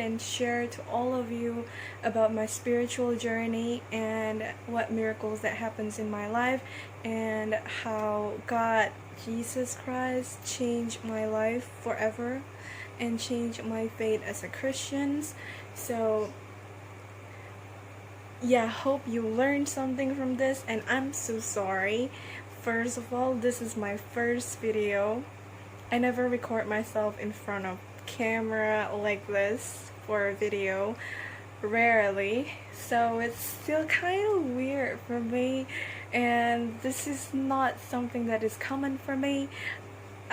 and share to all of you about my spiritual journey and what miracles that happens in my life and how God, Jesus Christ, changed my life forever and changed my faith as a Christian. So yeah, hope you learned something from this, and I'm so sorry. First of all, this is my first video. I never record myself in front of camera like this for a video, rarely, so it's still kind of weird for me, and this is not something that is common for me.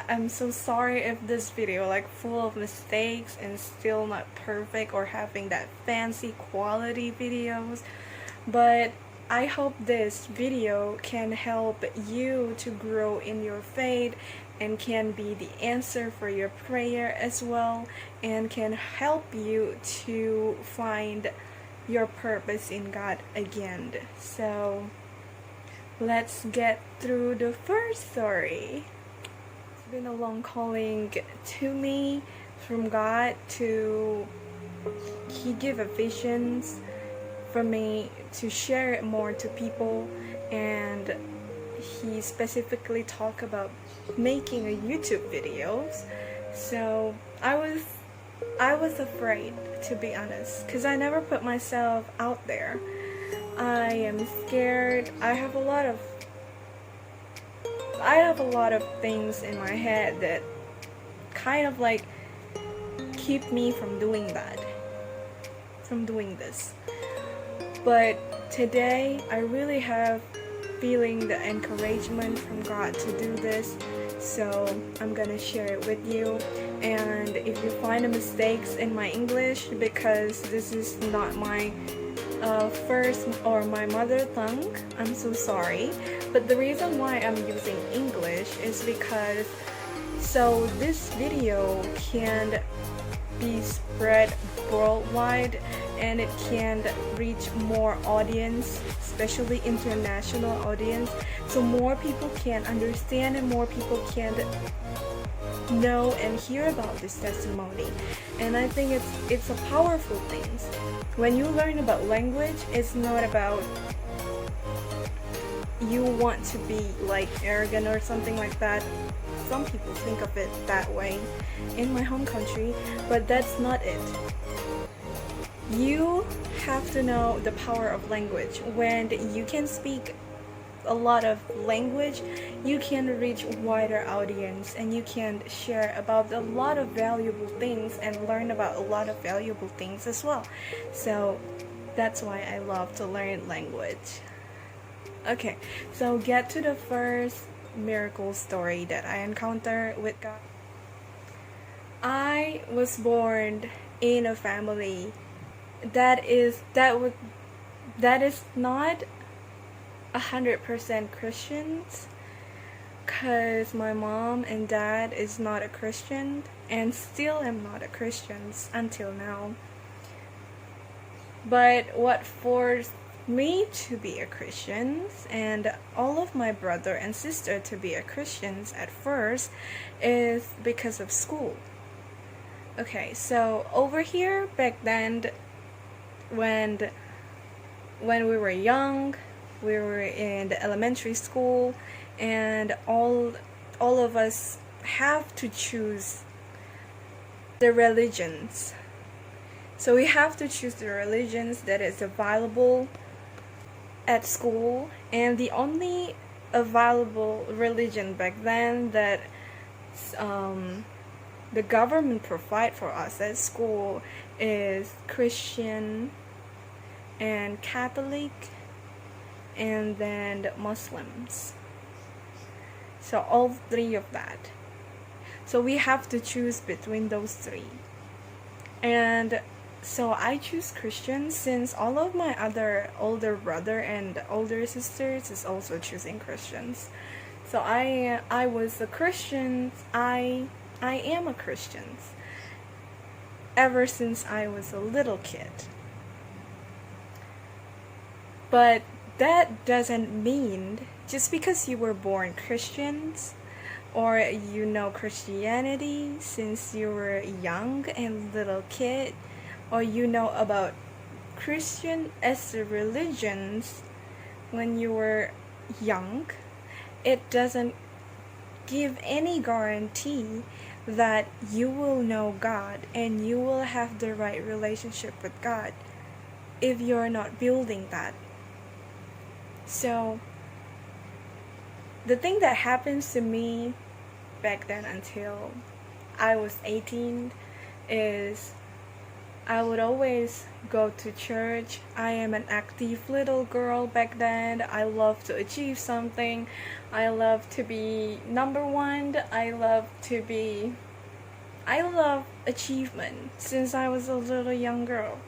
I'm so sorry if this video like full of mistakes and still not perfect or having that fancy quality videos, but I hope this video can help you to grow in your faith and can be the answer for your prayer as well, and can help you to find your purpose in God again. So let's get through the first story. It's been a long calling to me from God to He gave a visions for me to share it more to people, and He specifically talked about making a YouTube videos. So I was afraid, to be honest, because I never put myself out there. I am scared. I have a lot of things in my head that kind of like keep me from doing that, from doing this. But today I really have feeling the encouragement from God to do this, so I'm gonna share it with you. And if you find the mistakes in my English, because this is not my first or my mother tongue, I'm so sorry. But the reason why I'm using English is because so this video can be spread worldwide and it can reach more audience, especially international audience, so more people can understand and more people can know and hear about this testimony. And I think it's a powerful thing. When you learn about language, it's not about you want to be like arrogant or something like that. Some people think of it that way in my home country, but that's not it. You have to know the power of language. When you can speak a lot of language, you can reach wider audience and you can share about a lot of valuable things and learn about a lot of valuable things as well. So that's why I love to learn language. Okay, so get to the first miracle story that I encountered with God. I was born in a family that is not 100% Christians, cause my mom and dad is not a Christian and still am not a Christian until now. But what forced me to be a Christian and all of my brother and sister to be a Christians at first is because of school. Okay, so over here back then, when we were young, we were in the elementary school, and all of us have to choose the religions. So we have to choose the religions that is available at school, and the only available religion back then that the government provide for us at school is Christian and Catholic and then Muslims. So all three of that. So we have to choose between those three. And so I choose Christian since all of my other older brother and older sisters is also choosing Christians. So I was a Christian. I am a Christian ever since I was a little kid. But that doesn't mean just because you were born Christians or you know Christianity since you were young and little kid, or you know about Christian as a religions when you were young, it doesn't give any guarantee that you will know God and you will have the right relationship with God if you're not building that. So the thing that happens to me back then until I was 18 is I would always go to church. I am an active little girl back then. I love to achieve something. I love to be number one. I love achievement since I was a little young girl.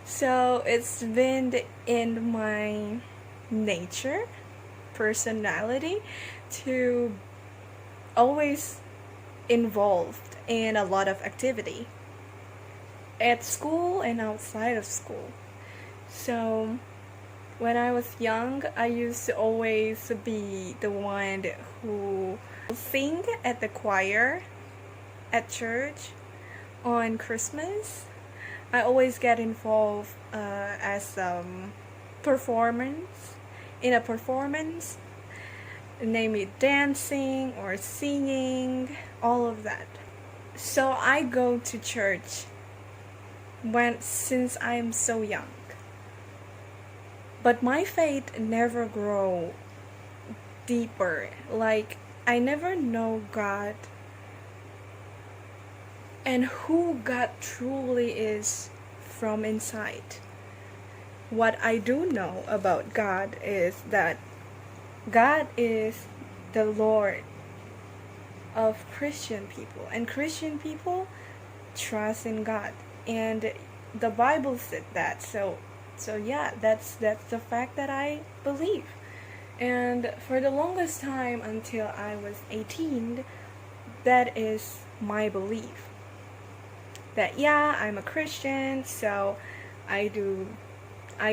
So it's been in my nature, personality, to always involved in a lot of activity at school and outside of school. So when I was young, I used to always be the one who sing at the choir at church on Christmas. I always get involved as performance in a performance, name it dancing or singing, all of that. So I go to church since I'm so young. But my faith never grow deeper. Like, I never know God and who God truly is from inside. What I do know about God is that God is the Lord of Christian people, and Christian people trust in God, and the Bible said that. So yeah, that's the fact that I believe. And for the longest time until I was 18, that is my belief. That yeah, I'm a Christian, so I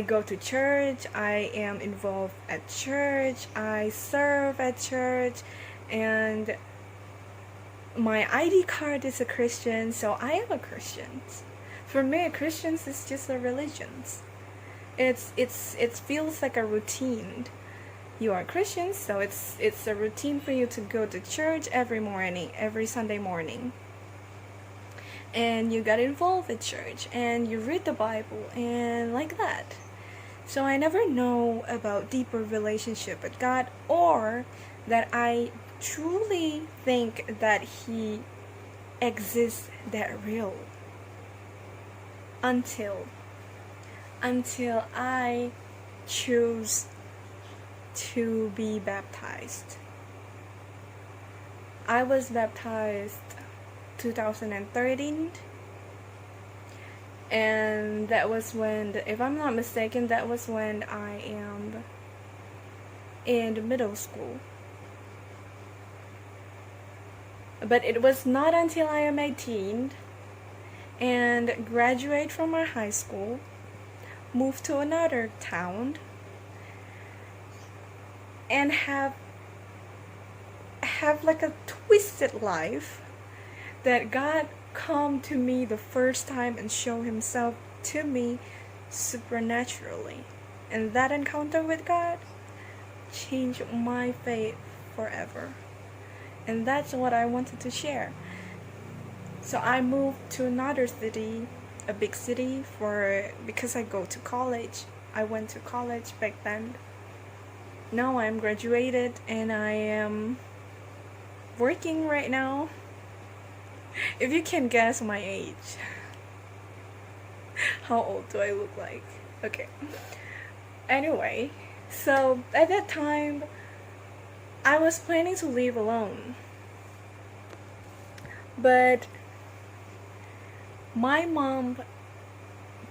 go to church, I am involved at church, I serve at church, and my ID card is a Christian, so I am a Christian. For me, Christians is just a religion. It feels like a routine. You are Christian, so it's a routine for you to go to church every morning, every Sunday morning. And you got involved at church, and you read the Bible, and like that. So I never know about deeper relationship with God, or that I truly think that He exists that real. Until I choose to be baptized. I was baptized 2013, and that was when, if I'm not mistaken, that was when I am in middle school. But it was not until I am 18 and graduate from my high school, move to another town, and have like a twisted life, that God come to me the first time and show Himself to me supernaturally. And that encounter with God changed my faith forever. And that's what I wanted to share. So I moved to another city, a big city, because I go to college. I went to college back then. Now I'm graduated and I am working right now. If you can guess my age. How old do I look like? Okay. Anyway, so at that time, I was planning to leave alone. But my mom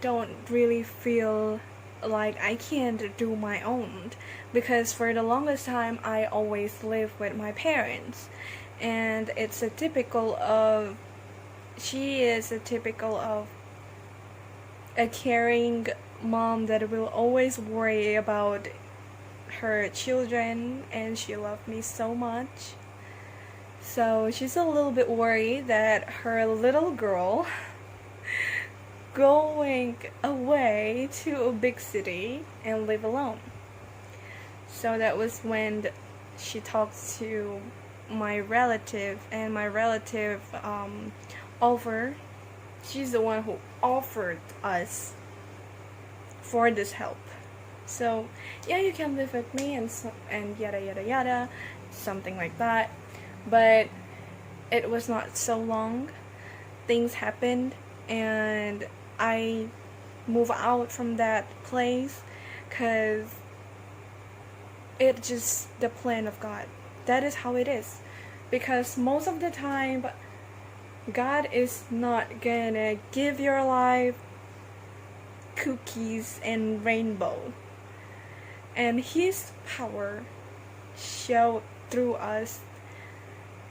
don't really feel like I can't do my own, because for the longest time I always lived with my parents, and she is a typical of a caring mom that will always worry about her children, and she loved me so much. So she's a little bit worried that her little girl going away to a big city and live alone. So that was when she talked to my relative, and my relative offered, she's the one who offered us for this help. So yeah, you can live with me, and yada yada yada, something like that. But it was not so long. Things happened, and I moved out from that place because it's just the plan of God. That is how it is. Because most of the time, God is not gonna give your life cookies and rainbow. And His power showed through us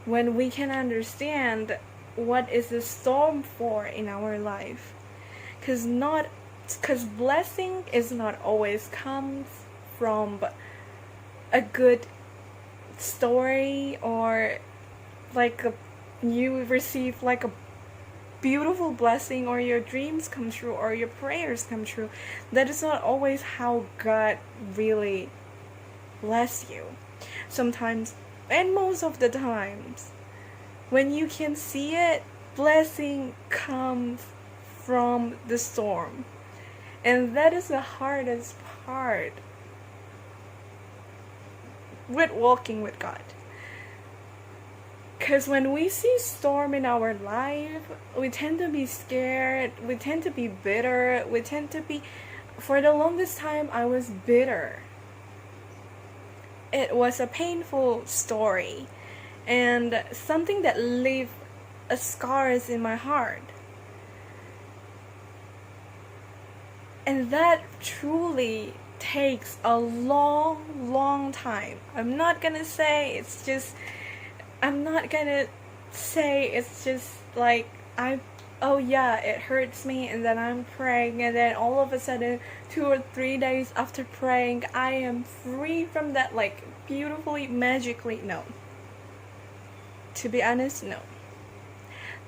when we can understand what is the storm for in our life. Because blessing is not always comes from a good story, or like you receive like a beautiful blessing, or your dreams come true, or your prayers come true. That is not always how God really bless you. Sometimes, and most of the times, when you can see it, blessing comes from the storm. And that is the hardest part with walking with God. Because when we see storm in our life, we tend to be scared, we tend to be bitter, we tend to be, for the longest time I was bitter. It was a painful story, and something that left scars in my heart. And that truly takes a long time. I'm not gonna say it's just like oh yeah, it hurts me, and then I'm praying, and then all of a sudden 2 or 3 days after praying I am free from that, like beautifully, magically. No. To be honest, no.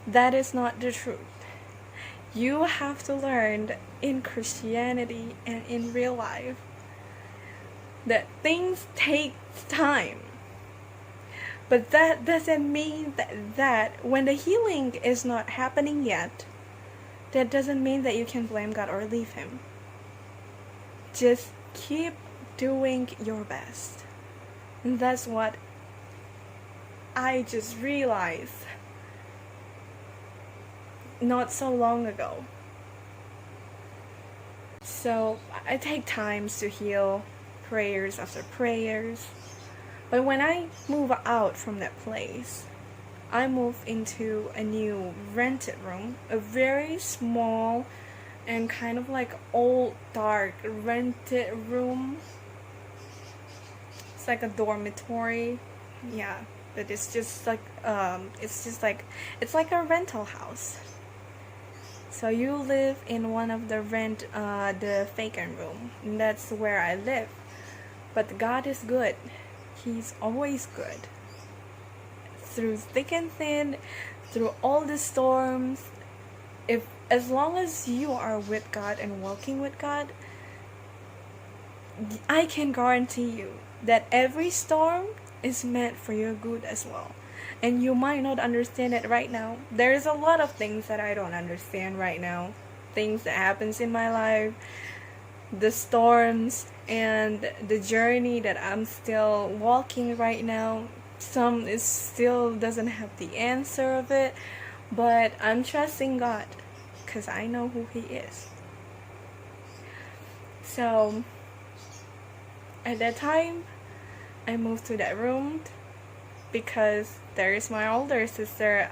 That is not the truth. You have to learn in Christianity and in real life that things take time. But that doesn't mean that when the healing is not happening yet, that doesn't mean that you can blame God or leave Him. Just keep doing your best. And that's what I just realized not so long ago. So I take times to heal, prayers after prayers. But when I move out from that place, I move into a new rented room, a very small and kind of like old, dark rented room. It's like a dormitory, yeah, but it's like a rental house. So you live in one of the the vacant room, and that's where I live. But God is good. He's always good. Through thick and thin, through all the storms, as long as you are with God and walking with God, I can guarantee you that every storm is meant for your good as well. And you might not understand it right now. There's a lot of things that I don't understand right now. Things that happens in my life, the storms, and the journey that I'm still walking right now. Some is still doesn't have the answer of it, but I'm trusting God because I know who He is. So at that time, I moved to that room because there is my older sister,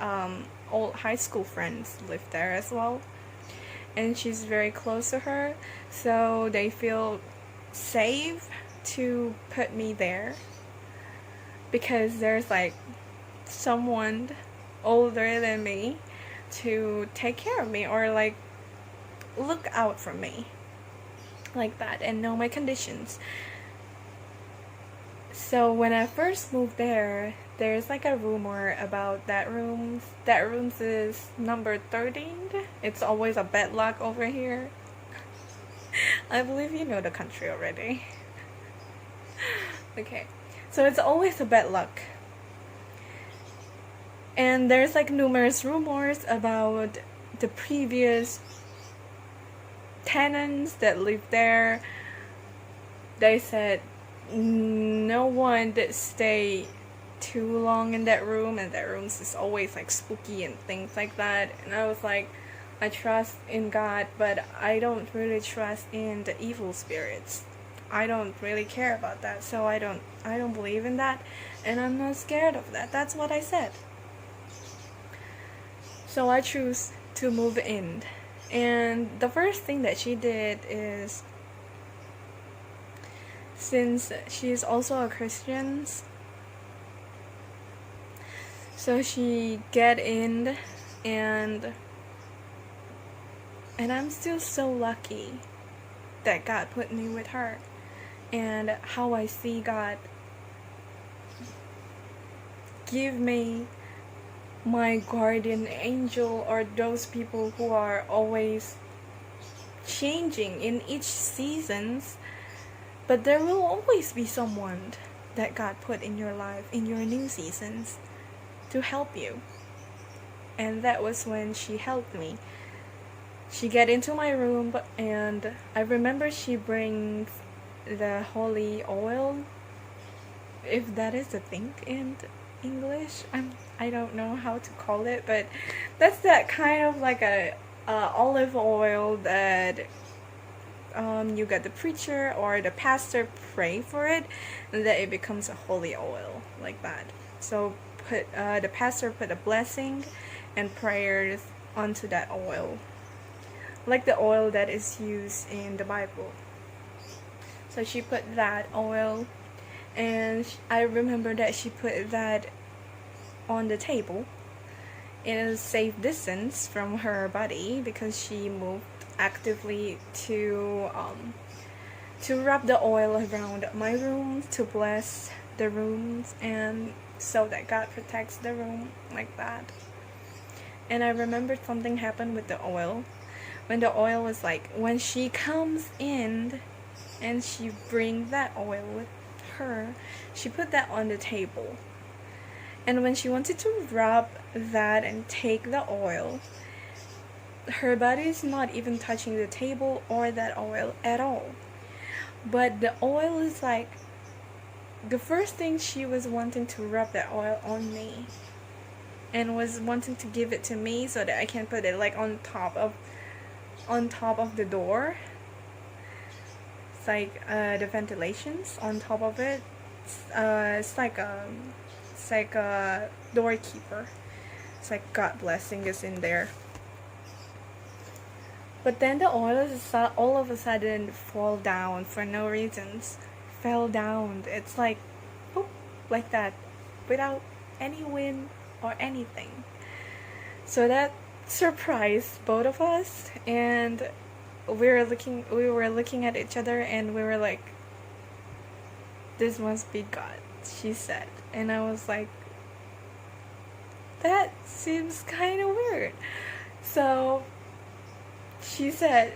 old high school friends live there as well, and she's very close to her, so they feel safe to put me there because there's like someone older than me to take care of me, or like look out for me like that, and know my conditions. So when I first moved there, there's like a rumor about that room. That room is number 13. It's always a bad luck over here. I believe you know the country already. Okay. So it's always a bad luck. And there's like numerous rumors about the previous tenants that lived there. They said no one did stay too long in that room, and that room is always like spooky and things like that. And I was like, I trust in God, but I don't really trust in the evil spirits. I don't really care about that, so I don't believe in that, and I'm not scared of that. That's what I said. So I choose to move in. And the first thing that she did is, since she's also a Christian, so she get in, and I'm still so lucky that God put me with her, and how I see God give me my guardian angel, or those people who are always changing in each seasons, but there will always be someone that God put in your life in your new seasons to help you. And that was when she helped me. She get into my room, and I remember she brings the holy oil, if that is a thing in English. I don't know how to call it, but that's that kind of like a olive oil that you get the preacher or the pastor pray for it, and that it becomes a holy oil like that. So the pastor put a blessing and prayers onto that oil, like the oil that is used in the Bible. So she put that oil, and I remember that she put that on the table in a safe distance from her body, because she moved actively to rub the oil around my room to bless the rooms, and so that God protects the room like that. And I remember something happened with the oil. When the oil was like, when she comes in and she brings that oil with her, she put that on the table. And when she wanted to rub that and take the oil, her body is not even touching the table or that oil at all. But the oil is like, the first thing she was wanting to rub that oil on me, and was wanting to give it to me so that I can put it like on top of the door. It's like the ventilations on top of it. It's like a doorkeeper. It's like God blessing is in there. But then the oil is all of a sudden fall down for no reasons. Fell down. It's like boop, like that, without any wind or anything. So that surprised both of us, and we were looking at each other, and we were like, this must be God, she said. And I was like, that seems kind of weird. So she said,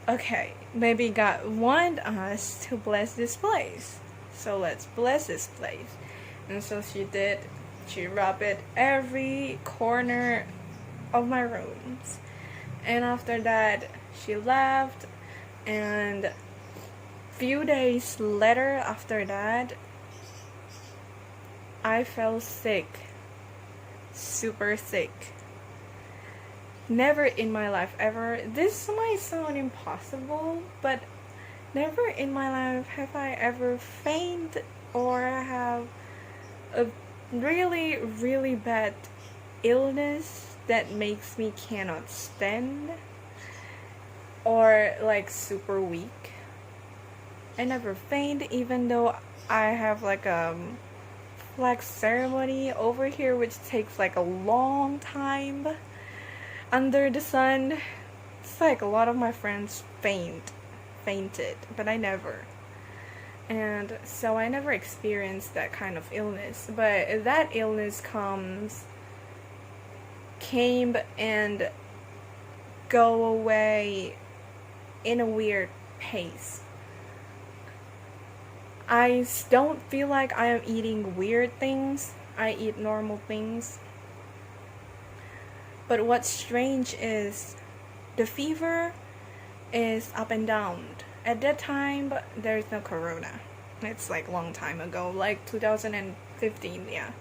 okay, maybe God wanted us to bless this place, so let's bless this place. And so she did. She rubbed it every corner of my rooms. And after that, she left, and few days later after that, I fell sick. Super sick. Never in my life ever. This might sound impossible, but never in my life have I ever fainted or have a really, really bad illness that makes me cannot stand or like super weak. I never faint, even though I have like a flag ceremony over here, which takes like a long time under the sun. It's like a lot of my friends fainted, but I never. And so I never experienced that kind of illness, but that illness came and go away in a weird pace. I don't feel like I am eating weird things. I eat normal things. But what's strange is the fever is up and down. At that time, there's no corona. It's like long time ago, like 2015, yeah.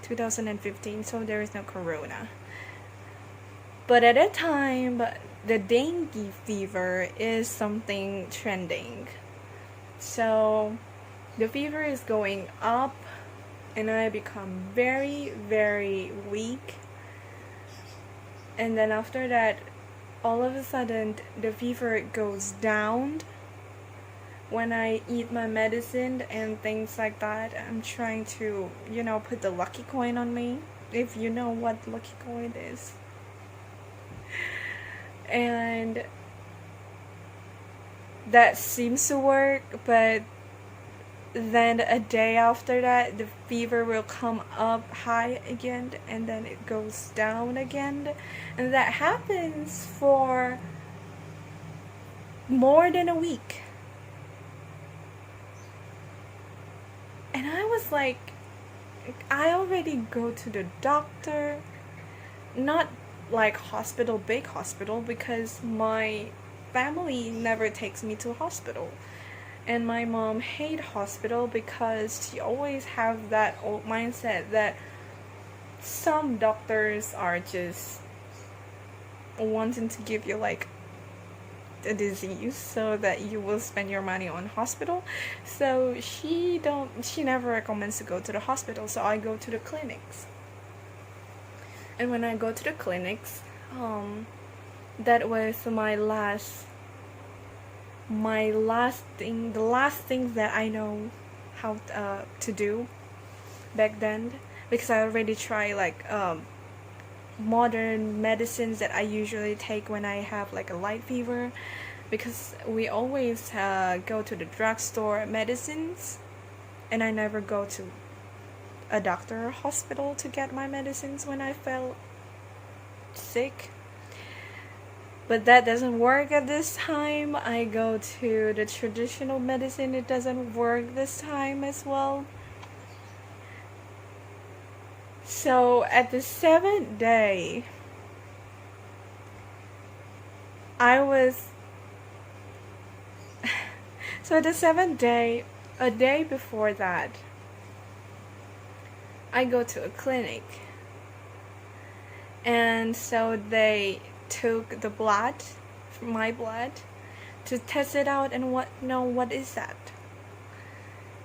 2015, so there is no corona. But at that time, the dengue fever is something trending. So the fever is going up and I become very, very weak. And then after that, all of a sudden, the fever goes down when I eat my medicine and things like that. I'm trying to, put the lucky coin on me, if you know what lucky coin is. And that seems to work, but then a day after that, the fever will come up high again and then it goes down again. And that happens for more than a week. And I was like, I already go to the doctor, not like big hospital, because my family never takes me to hospital. And my mom hate hospital because she always have that old mindset that some doctors are just wanting to give you like a disease so that you will spend your money on hospital. So she never recommends to go to the hospital, so I go to the clinics. And when I go to the clinics, that was the last thing that I know how to do back then, because I already tried like modern medicines that I usually take when I have like a light fever, because we always go to the drugstore medicines, and I never go to a doctor or hospital to get my medicines when I felt sick. But that doesn't work at this time. I go to the traditional medicine. It doesn't work this time as well. So at the 7th day, so at the 7th day, a day before that, I go to a clinic. And so they took the blood, my blood, to test it out and what is that.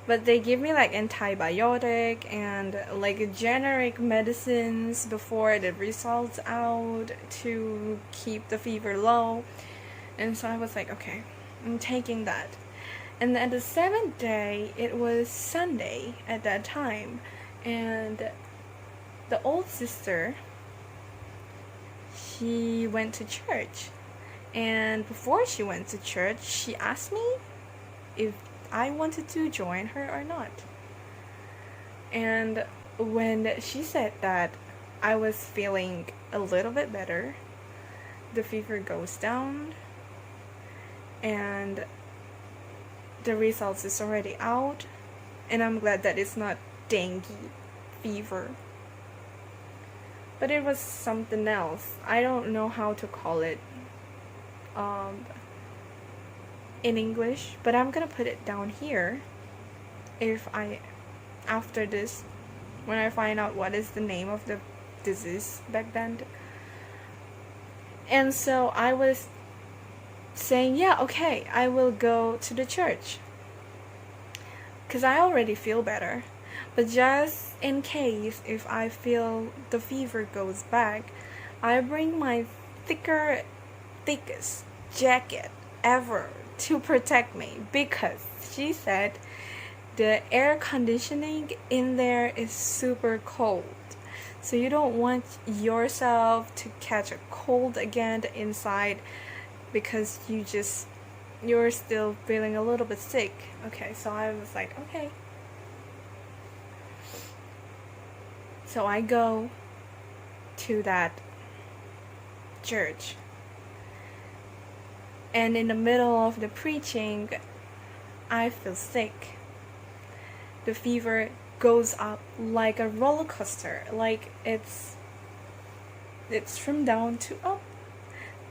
But they give me like antibiotic and like generic medicines before the results out to keep the fever low. And so I was like, okay, I'm taking that. And then the 7th day, it was Sunday at that time, and the old sister, she went to church. And before she went to church, she asked me if I wanted to join her or not. And when she said that, I was feeling a little bit better. The fever goes down, and the results is already out, and I'm glad that it's not dengue fever. But it was something else. I don't know how to call it in English, but I'm gonna put it down here after this, when I find out what is the name of the disease back then. And so I was saying, yeah, okay, I will go to the church, because I already feel better. But just in case, if I feel the fever goes back, I bring my thickest jacket ever to protect me, because she said the air conditioning in there is super cold. So you don't want yourself to catch a cold again inside, because you just you're still feeling a little bit sick. Okay, so I was like, okay. So I go to that church, and in the middle of the preaching, I feel sick. The fever goes up like a roller coaster, like it's from down to up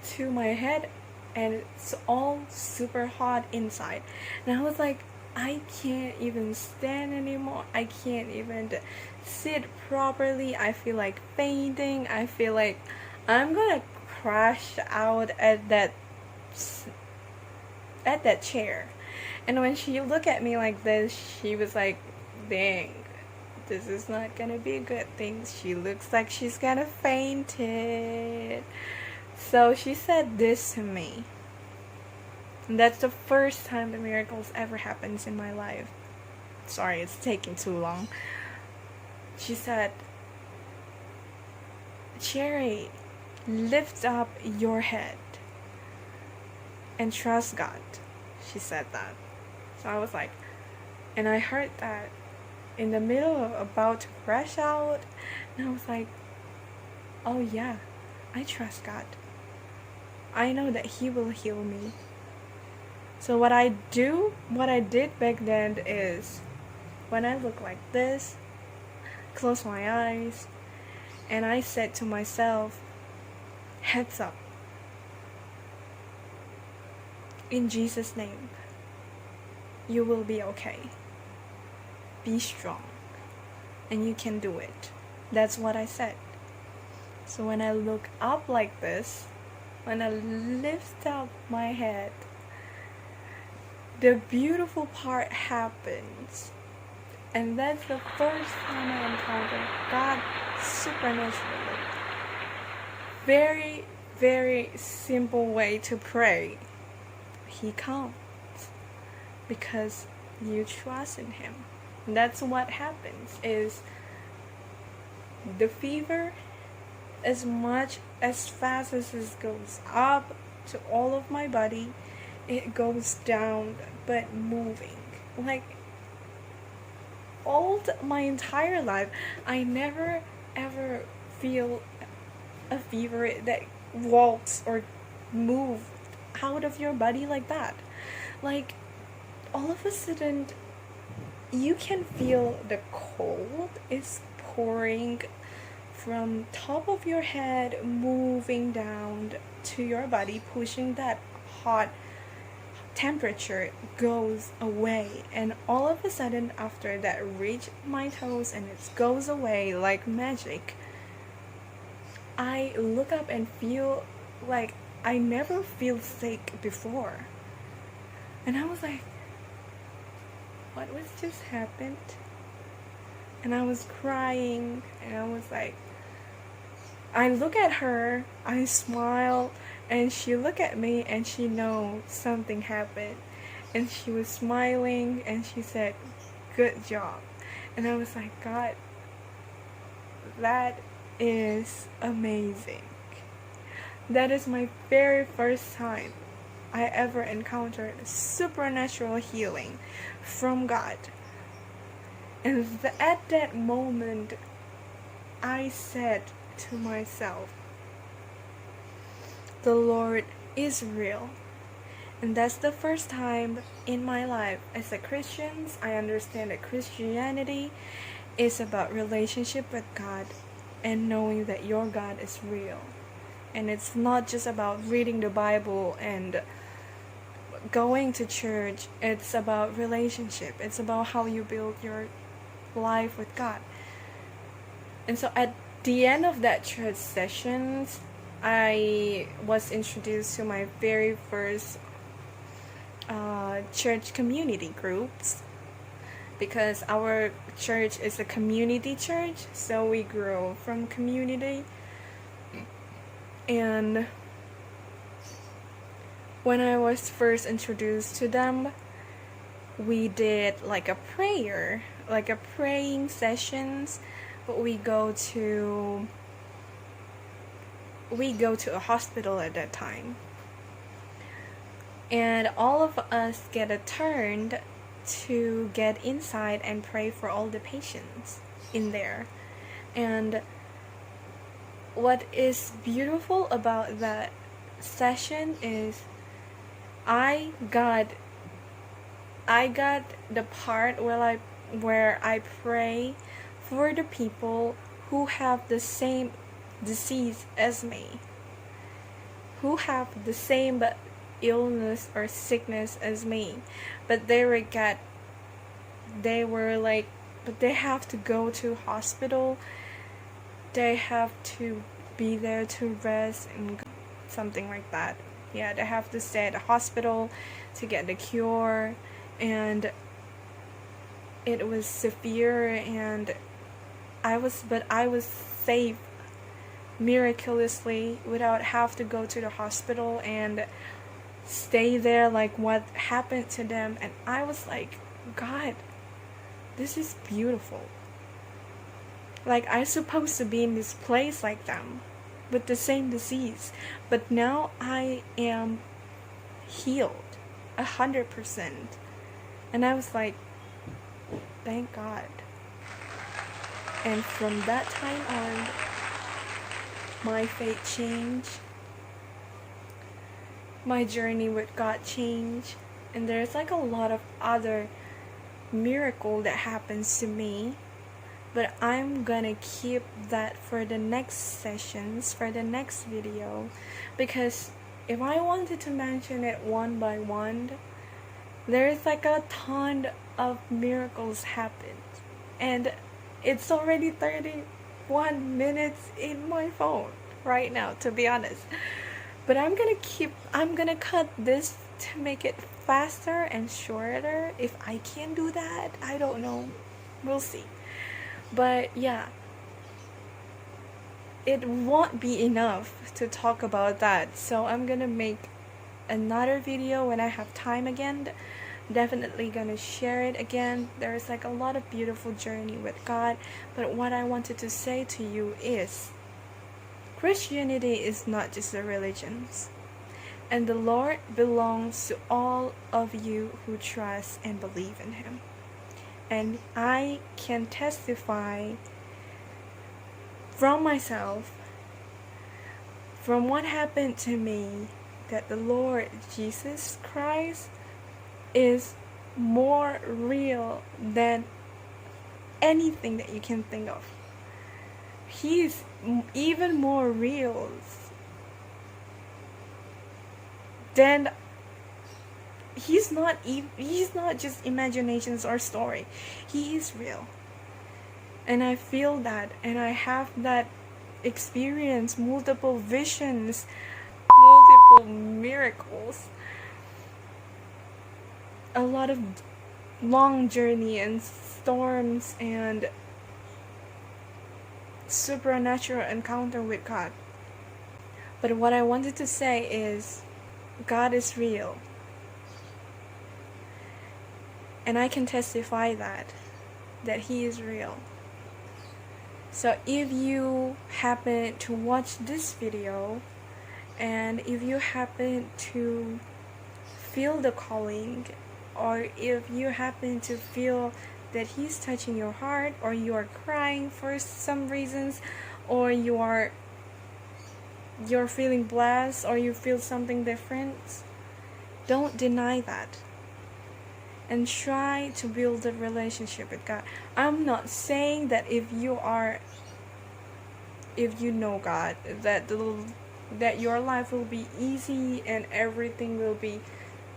to my head, and it's all super hot inside. And I was like, I can't even stand anymore. I can't even sit properly. I feel like fainting. I feel like I'm gonna crash out at that chair. And when she looked at me like this, she was like, dang, this is not gonna be a good thing. She looks like she's gonna faint it. So she said this to me. And that's the first time the miracles ever happens in my life. Sorry, it's taking too long. She said, Cherry, lift up your head and trust God. She said that. So I was like, and I heard that in the middle of about to crash out, and I was like, oh yeah, I trust God. I know that He will heal me. So what I did back then is, when I look like this, close my eyes, and I said to myself, heads up. In Jesus' name, you will be okay. Be strong, and you can do it. That's what I said. So when I look up like this, when I lift up my head, the beautiful part happens. And that's the first time I encountered God supernaturally. Very, very simple way to pray. He comes because you trust in Him. And that's what happens, is the fever, as much as fast as it goes up to all of my body, it goes down but moving. Like my entire life, I never ever feel a fever that walks or moves out of your body like that. Like all of a sudden you can feel the cold is pouring from top of your head, moving down to your body, pushing that hot temperature goes away. And all of a sudden, after that reach my toes and it goes away like magic, I look up and feel like I never feel sick before. And I was like, what was just happened? And I was crying, and I was like, I look at her, I smile, and she look at me, and she knows something happened. And she was smiling, and she said, good job. And I was like, God, that is amazing. That is my very first time I ever encountered supernatural healing from God. And at that moment, I said to myself, the Lord is real. And that's the first time in my life as a Christian, I understand that Christianity is about relationship with God and knowing that your God is real. And it's not just about reading the Bible and going to church. It's about relationship. It's about how you build your life with God. And so at the end of that church sessions, I was introduced to my very first church community groups, because our church is a community church, so we grow from community. And when I was first introduced to them, we did like a prayer, like a praying sessions, but we go to a hospital at that time. And all of us get a turn to get inside and pray for all the patients in there. And what is beautiful about that session is I got the part where I pray for the people who have the same disease as me, who have the same illness or sickness as me, but they have to go to hospital, they have to be there to rest and something like that. Yeah, they have to stay at the hospital to get the cure, and it was severe, and I was saved miraculously without have to go to the hospital and stay there like what happened to them. And I was like, God, this is beautiful. Like, I'm supposed to be in this place like them with the same disease, but now I am healed 100%. And I was like, thank God. And from that time on, my faith changed, my journey with God changed, and there's like a lot of other miracle that happens to me, but I'm gonna keep that for the next sessions, for the next video, because if I wanted to mention it one by one, there's like a ton of miracles happened, and it's already 31 minutes in my phone right now, to be honest. But I'm gonna cut this to make it faster and shorter. If I can do that, I don't know, we'll see. But yeah, it won't be enough to talk about that, so I'm gonna make another video when I have time again. Definitely gonna share it again. There's like a lot of beautiful journey with God, but what I wanted to say to you is Christianity is not just a religion, and the Lord belongs to all of you who trust and believe in Him. And I can testify from myself, from what happened to me, that the Lord Jesus Christ is more real than anything that you can think of. He's even more real than he's not just imaginations or story. He is real. And I feel that, and I have that experience, multiple visions, multiple miracles, a lot of long journey and storms and supernatural encounter with God. But what I wanted to say is God is real, and I can testify that He is real. So if you happen to watch this video, and if you happen to feel the calling, or if you happen to feel that He's touching your heart, or you are crying for some reasons, or you're feeling blessed, or you feel something different, don't deny that, and try to build a relationship with God. I'm not saying that if you know God, that your life will be easy and everything will be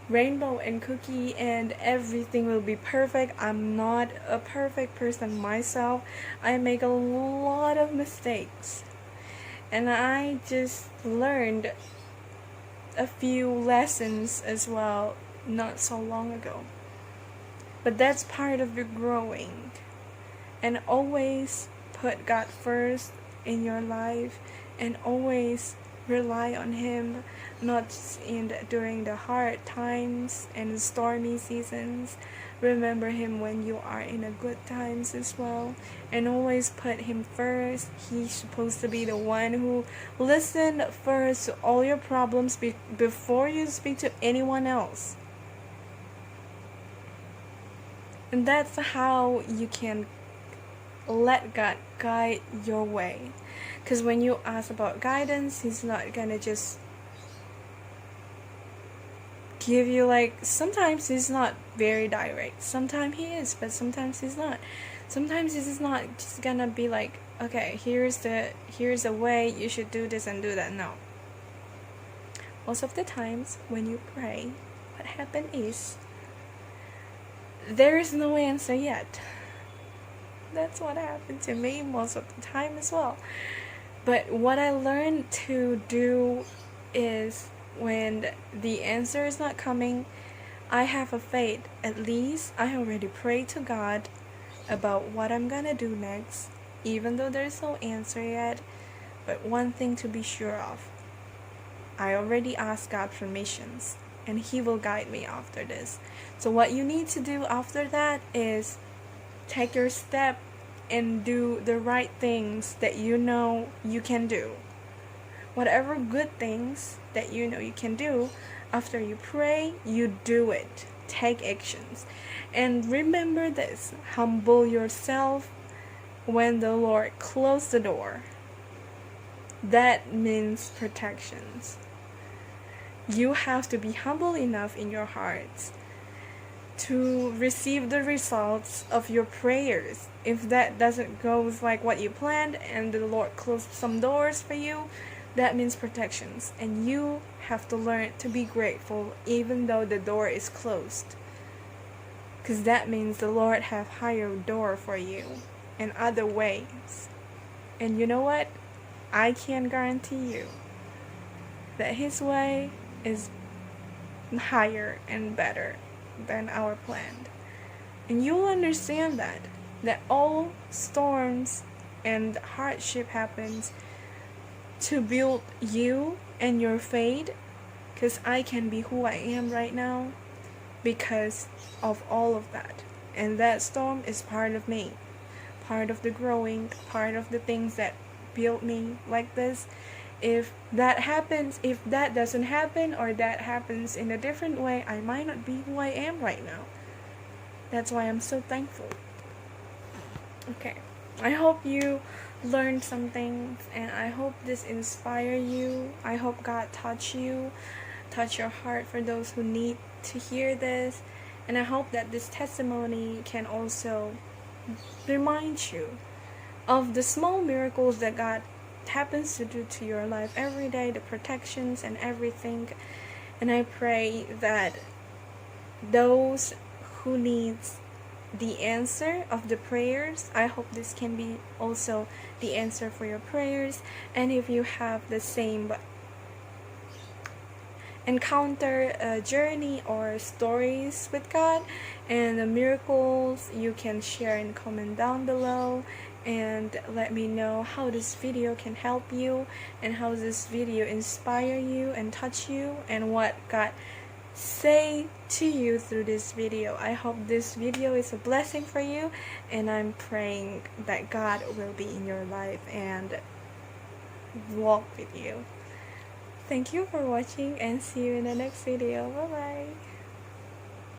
rainbow and cookie and everything will be perfect. I'm not a perfect person myself. I make a lot of mistakes, and I just learned a few lessons as well not so long ago. But that's part of the growing, and always put God first in your life, and always rely on him, not just during the hard times and stormy seasons. Remember him when you are in a good times as well, and always put him first. He's supposed to be the one who listen first to all your problems before you speak to anyone else. And that's how you can let God guide your way. Because when you ask about guidance, he's not gonna just give you, like, sometimes he's not very direct. Sometimes he is, but sometimes he's not. Sometimes he's not just gonna be like, okay, here's the way you should do this and do that. No. Most of the times when you pray, what happened is there is no answer yet. That's what happened to me most of the time as well. But what I learned to do is, when the answer is not coming, I have a faith. At least I already prayed to God about what I'm gonna do next, even though there's no answer yet. But one thing to be sure of, I already asked God permissions, and he will guide me after this. So what you need to do after that is take your step and do the right things that you know you can do. Whatever good things that you know you can do, after you pray, you do it. Take actions. And remember this, humble yourself when the Lord closed the door. That means protections. You have to be humble enough in your hearts to receive the results of your prayers. If that doesn't go like what you planned and the Lord closed some doors for you, that means protections. And you have to learn to be grateful even though the door is closed. Because that means the Lord have higher door for you in other ways. And you know what? I can guarantee you that his way is higher and better than our planned. And you'll understand that all storms and hardship happens to build you and your faith. Because I can be who I am right now because of all of that. And that storm is part of me, part of the growing, part of the things that built me like this. If that happens, if that doesn't happen, or that happens in a different way, I might not be who I am right now. That's why I'm so thankful. Okay, I hope you learned some things, and I hope this inspire you. I hope God touch you, touch your heart for those who need to hear this. And I hope that this testimony can also remind you of the small miracles that God happens to do to your life every day, the protections and everything. And I pray that those who needs the answer of the prayers, I hope this can be also the answer for your prayers. And if you have the same encounter, journey or stories with God and the miracles, you can share and comment down below and let me know how this video can help you and how this video inspire you and touch you, and what God say to you through this video. I hope this video is a blessing for you, and I'm praying that God will be in your life and walk with you. Thank you for watching, and see you in the next video. Bye bye.